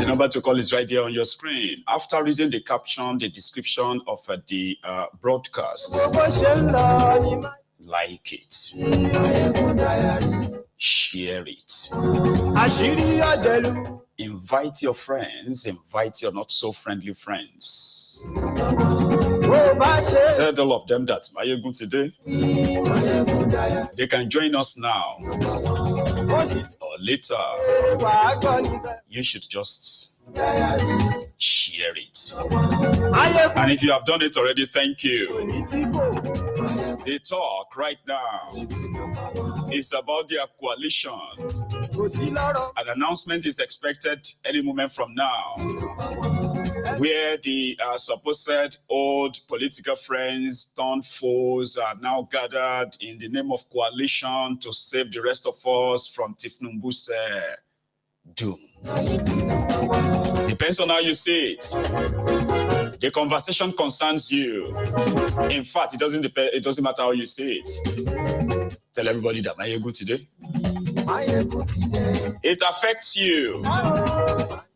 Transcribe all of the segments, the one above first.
number to call is right there on your screen. After reading the caption, the description of the broadcast, like it, share it, invite your friends, invite your not so friendly friends. Tell all of them that Mayegun today, they can join us now or later. You should just share it. And if you have done it already, thank you. The talk right now is about their coalition. An announcement is expected any moment from now, where the supposed old political friends turned foes are now gathered in the name of coalition to save the rest of us from Tifnumbu's doom. Depends on how you see it. The conversation concerns you. In fact, it doesn't matter how you see it. Tell everybody that Mayegun today. It affects you.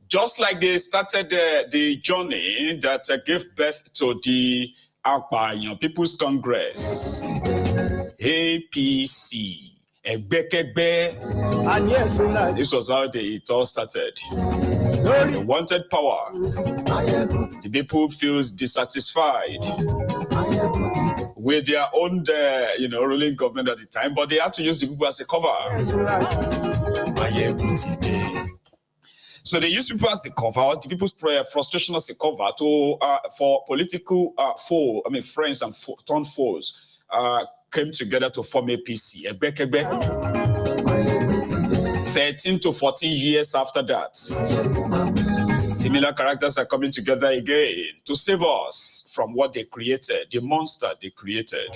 Just like they started the journey that gave birth to the Akbayan People's Congress, APC. This was how it all started. They wanted power. The people feels dissatisfied with their own, ruling government at the time, but they had to use the people as a cover. So they used people as a cover, the people's frustration as a cover to for political friends and turned foes came together to form APC. 13 to 14 years after that, similar characters are coming together again to save us from what they created, the monster they created.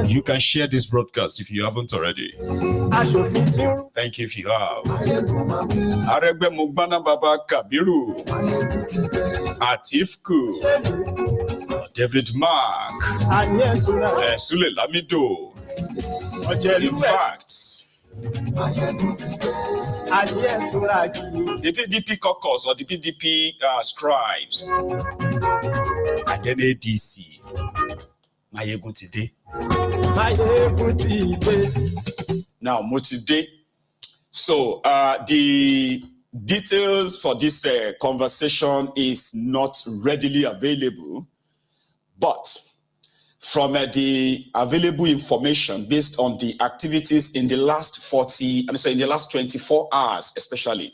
You can share this broadcast if you haven't already. Thank you if you have. Aregbe Mugbana Baba Kabiru, Atifku, David Mark, Sule Lamido. In fact, the PDP Caucus or the PDP scribes, and then ADC. Mayegun today. Now, mo today. So, the details for this conversation is not readily available, but from the available information based on the activities in the last 24 hours, especially,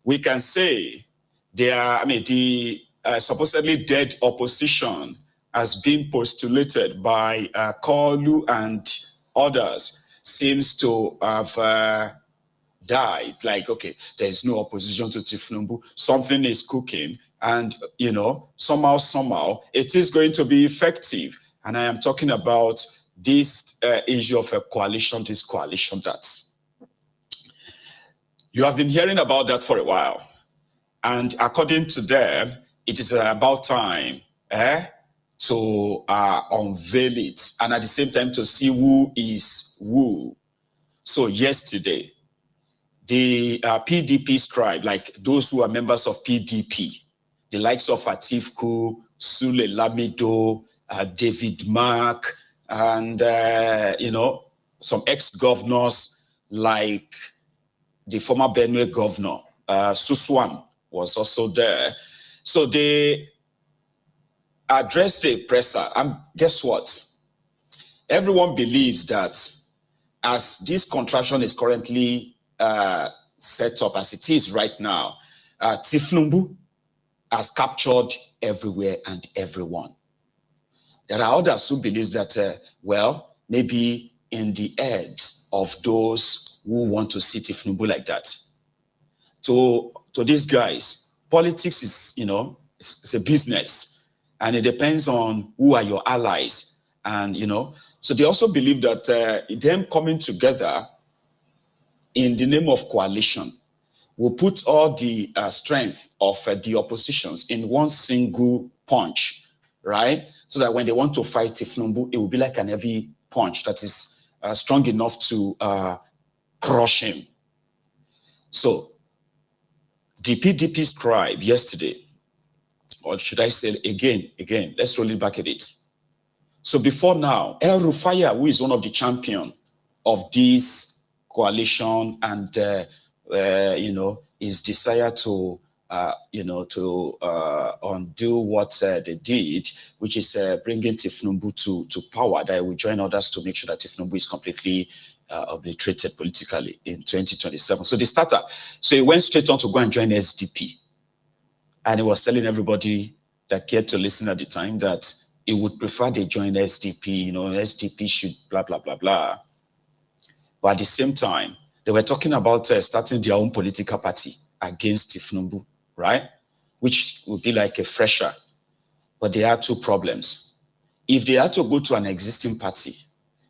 we can say the supposedly dead opposition has been postulated by Kolu and others seems to have died. Like, okay, there is no opposition to Tifnumbu. Something is cooking, and somehow it is going to be effective. And I am talking about this issue of a coalition, this coalition that. You have been hearing about that for a while. And according to them, it is about time to unveil it. And at the same time to see who is who. So yesterday, the PDP scribe, like those who are members of PDP, the likes of Atifku, Sule Lamido, David Mark, and some ex-governors like the former Benue governor, Suswan was also there. So they addressed the presser, and guess what? Everyone believes that as this contraption is currently set up as it is right now, Tifnumbu has captured everywhere and everyone. There are others who believe that, maybe in the heads of those who want to see Tifnumbu like that. To these guys, politics is, it's a business, and it depends on who are your allies. And, so they also believe that them coming together in the name of coalition will put all the strength of the oppositions in one single punch, right? So that when they want to fight Tifnumbu, it will be like an heavy punch that is strong enough to crush him. So The PDP scribe yesterday, or should I say again, let's roll it back a bit. So before now, El Rufai, who is one of the champions of this coalition and, his desire to, undo what they did, which is bringing Tifnumbu to power, that will join others to make sure that Tifnumbu is completely obliterated politically in 2027. So the starter, so he went straight on to go and join SDP. And he was telling everybody that cared to listen at the time that he would prefer they join SDP, SDP should blah, blah, blah, blah. But at the same time, they were talking about starting their own political party against Tifnumbu, right? Which would be like a fresher. But they had two problems. If they had to go to an existing party,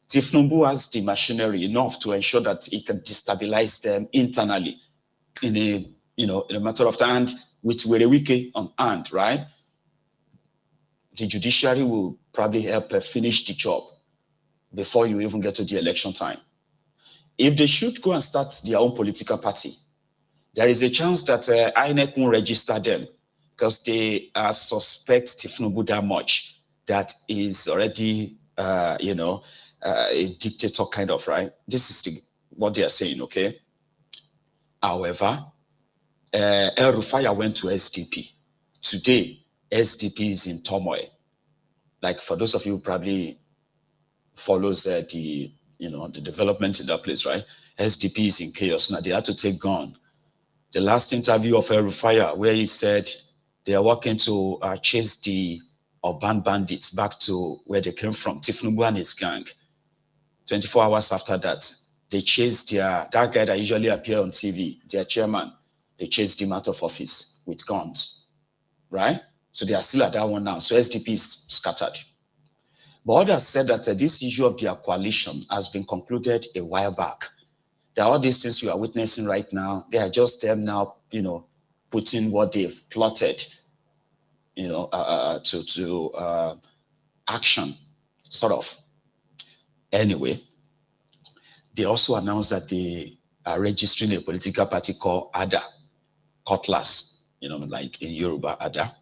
Tifnumbu has the machinery enough to ensure that it can destabilize them internally in a matter of time, with Werewike on hand, right? The judiciary will probably help finish the job before you even get to the election time. If they should go and start their own political party, there is a chance that INEC won't register them because they suspect Tifnumbu that much that is already, a dictator kind of, right? This is what they are saying, okay? However, El Rufai went to SDP. Today, SDP is in turmoil. Like for those of you who probably follows the development in that place, right? SDP is in chaos now. They had to take gun. The last interview of El Rufai, where he said they are working to chase the urban bandits back to where they came from, Tifnumbu and his gang. 24 hours after that, they chased that guy that usually appear on TV, their chairman. They chased him out of office with guns, right? So they are still at that one now. So SDP is scattered. But others said that this issue of their coalition has been concluded a while back. That all these things you are witnessing right now, they are just them now, putting what they've plotted, to action, sort of. Anyway, they also announced that they are registering a political party called ADA, Caucus, like in Yoruba, ADA.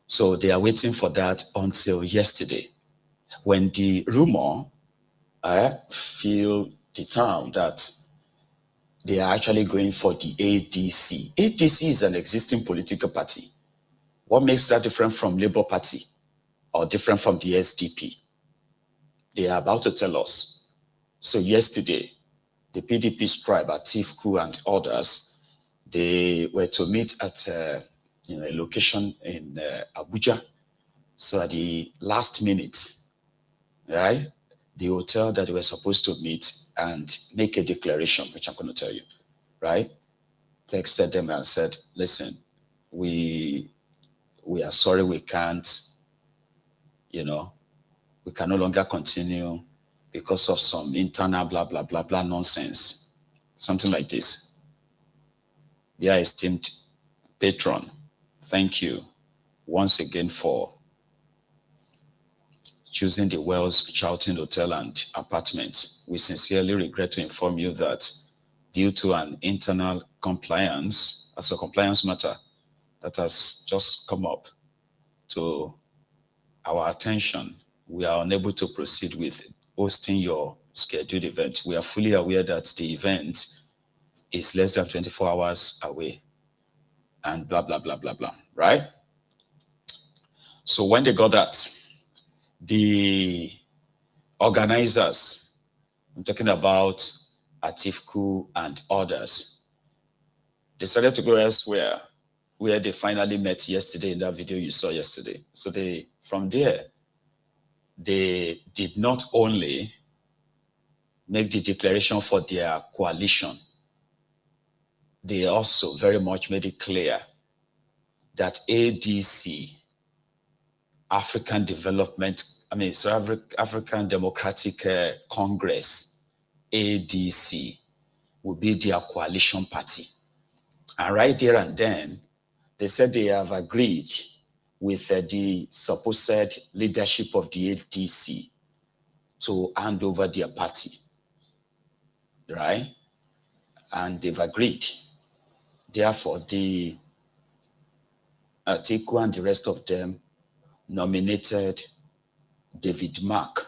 So they are waiting for that until yesterday, when the rumor filled the town that they are actually going for the ADC. ADC is an existing political party. What makes that different from Labour Party or different from the SDP? They are about to tell us. So yesterday, the PDP scribe, Atiku and others, they were to meet at a location in Abuja. So at the last minute, right, the hotel that they were supposed to meet and make a declaration, which I'm going to tell you, right, texted them and said, listen, we are sorry we can't, we can no longer continue because of some internal blah, blah, blah, blah nonsense. Something like this. Dear esteemed patron, thank you once again for choosing the Wells Charlton Hotel and Apartment. We sincerely regret to inform you that due to an internal compliance, as a compliance matter that has just come up to our attention, we are unable to proceed with hosting your scheduled event. We are fully aware that the event is less than 24 hours away and blah, blah, blah, blah, blah, right? So when they got that, the organizers, I'm talking about Atiku and others, decided to go elsewhere, where they finally met yesterday in that video you saw yesterday. So from there, they did not only make the declaration for their coalition, they also very much made it clear that ADC, African Democratic Congress, ADC, will be their coalition party. And right there and then, they said they have agreed with the supposed leadership of the ADC to hand over their party, right? And they've agreed. Therefore, the Atiku and the rest of them nominated David Mark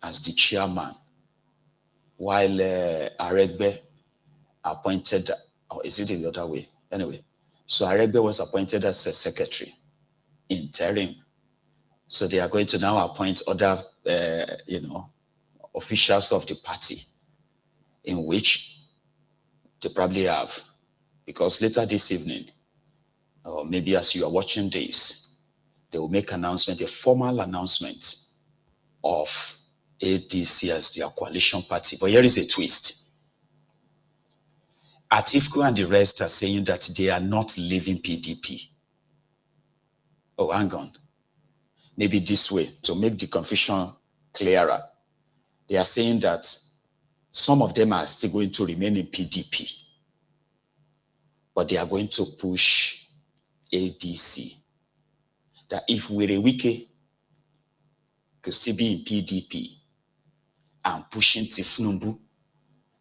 as the chairman, while Aregbe appointed, or is it the other way? Anyway, so Aregbe was appointed as a secretary interim. So they are going to now appoint other, officials of the party, in which they probably have, because later this evening, or maybe as you are watching this, they will make announcement, a formal announcement of ADC as their coalition party. But here is a twist. Atiku and the rest are saying that they are not leaving PDP. Oh, hang on. Maybe this way, to make the confusion clearer. They are saying that some of them are still going to remain in PDP, but they are going to push ADC. That if Werewike could still be in PDP and pushing Tifnumbu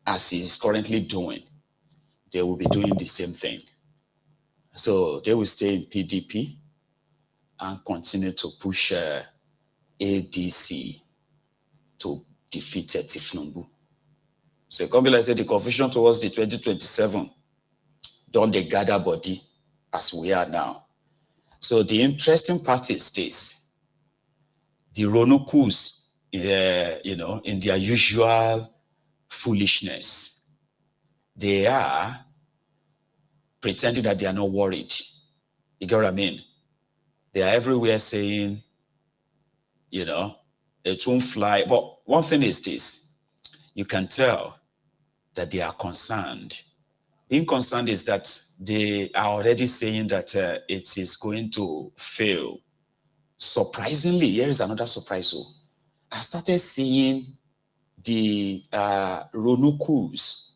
as he is currently doing, they will be doing the same thing. So they will stay in PDP and continue to push ADC to defeat Tifnumbu. So like I said, the confusion towards the 2027, don't they gather body as we are now. So the interesting part is this. The Ronokus, in their usual foolishness, they are pretending that they are not worried. You get what I mean? They are everywhere saying, it won't fly. But one thing is this, you can tell that they are concerned. Being concerned is that they are already saying that it is going to fail. Surprisingly, here is another surprise. So I started seeing the Ronukus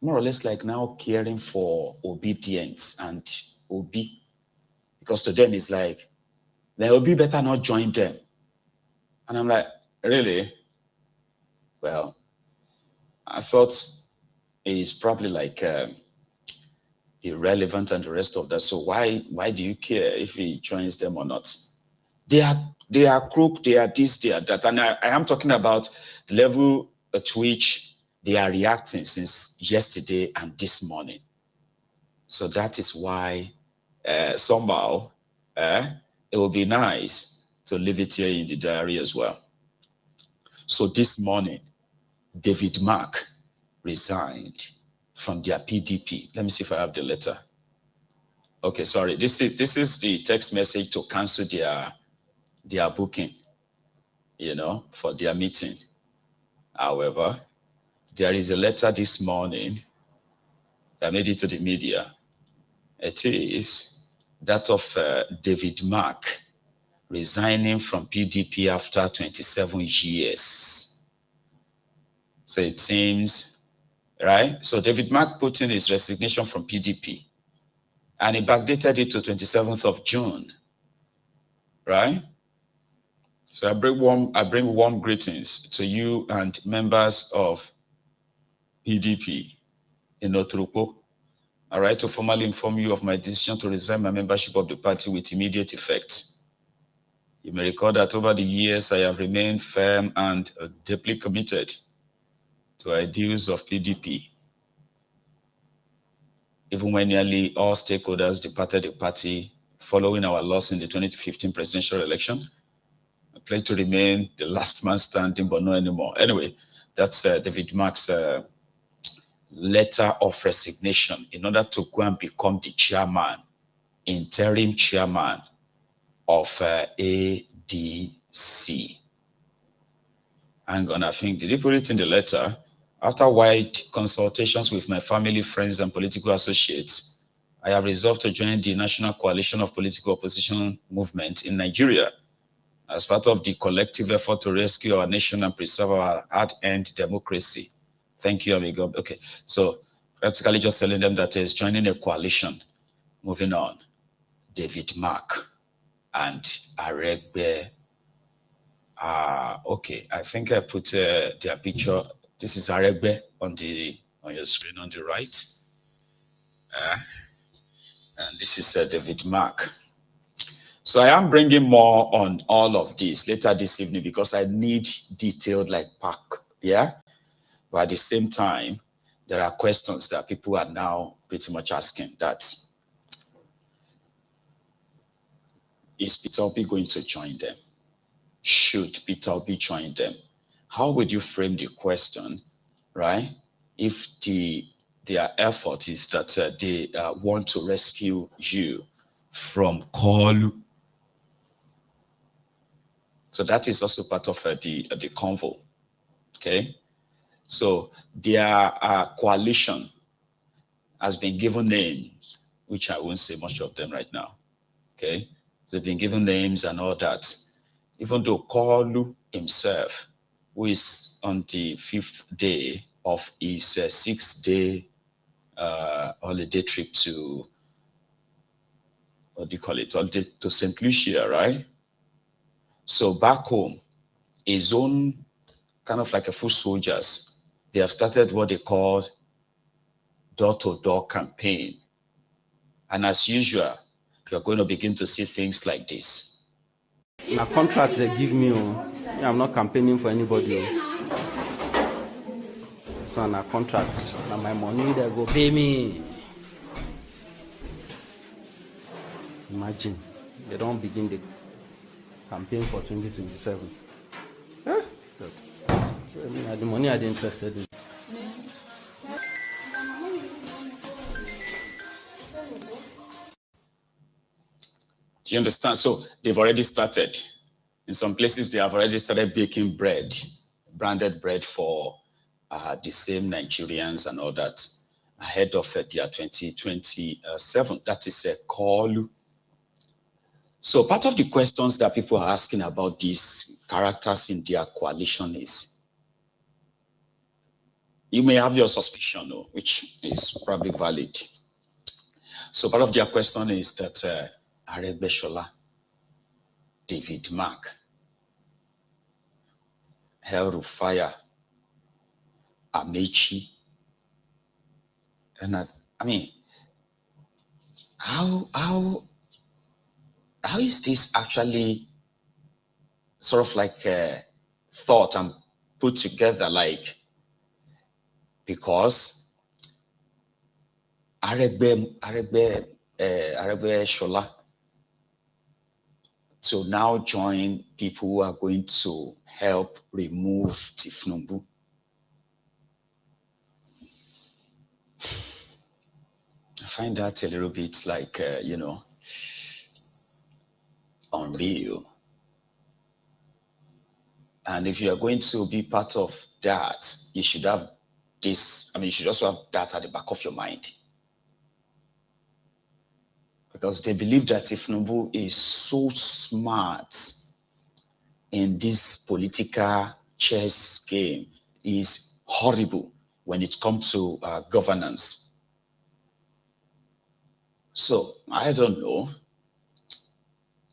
more or less like now caring for obedience and Obi, because to them it's like, the Obi better not join them. And I'm like, really? Well, I thought it's probably like irrelevant and the rest of that. So why do you care if he joins them or not? They are crook, they are this, they are that. And I am talking about the level at which they are reacting since yesterday and this morning. So that is why somehow it would be nice to leave it here in the diary as well. So this morning, David Mark resigned from their PDP. Let me see if I have the letter. Okay, sorry. This is the text message to cancel their booking, for their meeting. However, there is a letter this morning that made it to the media. It is that of David Mark resigning from PDP after 27 years. So it seems, right? So David Mark put in his resignation from PDP and he backdated it to 27th of June, right? So I bring warm greetings to you and members of PDP in Otrupo. I write to formally inform you of my decision to resign my membership of the party with immediate effect. You may recall that over the years, I have remained firm and deeply committed to ideals of PDP. Even when nearly all stakeholders departed the party following our loss in the 2015 presidential election, I pledged to remain the last man standing, but not anymore. Anyway, that's David Mark's letter of resignation in order to go and become the chairman, interim chairman of ADC. Hang on, I think, did he put it in the letter? After wide consultations with my family, friends, and political associates, I have resolved to join the National Coalition of Political Opposition Movement in Nigeria as part of the collective effort to rescue our nation and preserve our hard-earned democracy. Thank you, amigo. Okay, so practically just telling them that he's joining a coalition. Moving on, David Mark and Aregbe. Okay, I think I put their picture. This is Aregbe on the on your screen on the right. And this is David Mark. So I am bringing more on all of this later this evening because I need detailed like pack, yeah? But at the same time, there are questions that people are now pretty much asking that, is Peter Obi going to join them? Should Peter Obi join them? How would you frame the question, right? If their effort is that they want to rescue you from Kolu. So that is also part of the convo, okay? So their coalition has been given names, which I won't say much of them right now, okay? So they've been given names and all that. Even though Kolu himself, who is on the 5th day of his 6-day holiday trip to, what do you call it, holiday to St. Lucia, right? So back home, his own kind of like a foot soldiers, they have started what they call door-to-door campaign. And as usual, you're going to begin to see things like this. My contract they give me, I'm not campaigning for anybody. So na contracts, na my money they go pay me. Imagine, they don't begin the campaign for 2027. The money I didn't interested in. Do you understand? So they've already started. In some places, they have already started baking bread, branded bread for the same Nigerians and all that ahead of their 2027. That is a call. So part of the questions that people are asking about these characters in their coalition is, you may have your suspicion, which is probably valid. So part of their question is that Aregbeshola, David Mark, El Rufaya, Amechi, and I mean, how is this actually sort of like thought and put together? Like, because Aregbe Shola to now join people who are going to help remove Tifnumbu. I find that a little bit like, unreal. And if you are going to be part of that, you should have this, you should also have that at the back of your mind. Because they believe that Tifnumbu is so smart in this political chess game, is horrible when it comes to governance. So I don't know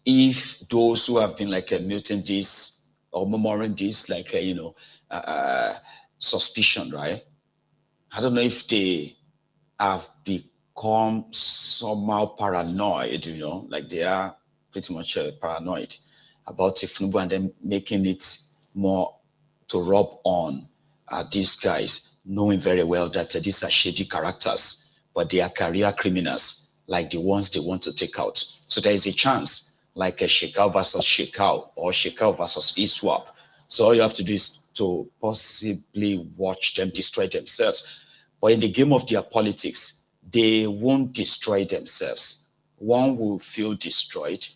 if those who have been like muting this or murmuring this, like suspicion, right? I don't know if they have become somehow paranoid, like they are pretty much paranoid about Tifnumbu and then making it more to rub on these guys, knowing very well that these are shady characters, but they are career criminals, like the ones they want to take out. So there is a chance, like a Shekau versus Shekau or Shekau versus ISWAP. So all you have to do is to possibly watch them destroy themselves. But in the game of their politics, they won't destroy themselves. One will feel destroyed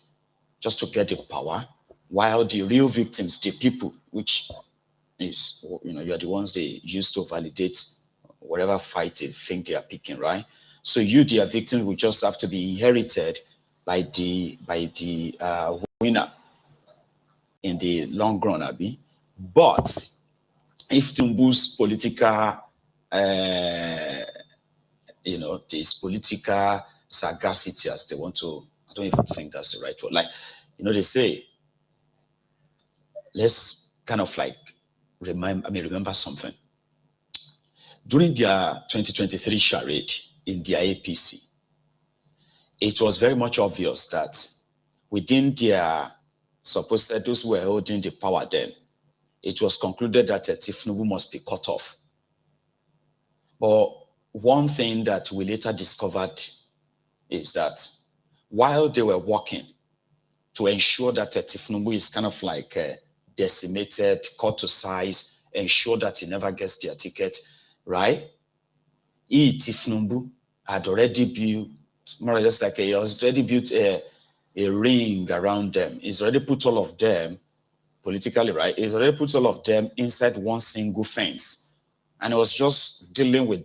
just to get the power, while the real victims, the people, which is, you're the ones they use to validate whatever fight they think they are picking, right? So you, their victims, will just have to be inherited by the winner in the long run, Abi. But if Tumbu's political, this political sagacity, as they want to, I don't even think that's the right word. Like, they say, let's kind of like remember something. during their 2023 charade in their APC, it was very much obvious that within their supposed those who were holding the power then, it was concluded that Tifnubu must be cut off. But one thing that we later discovered is that while they were working to ensure that Tifnubu is kind of like decimated, cut to size, ensure that he never gets their ticket, right? Tifnubu had already built, more or less like he has already built a ring around them. He's already put all of them, politically, right? He's already put all of them inside one single fence. And he was just dealing with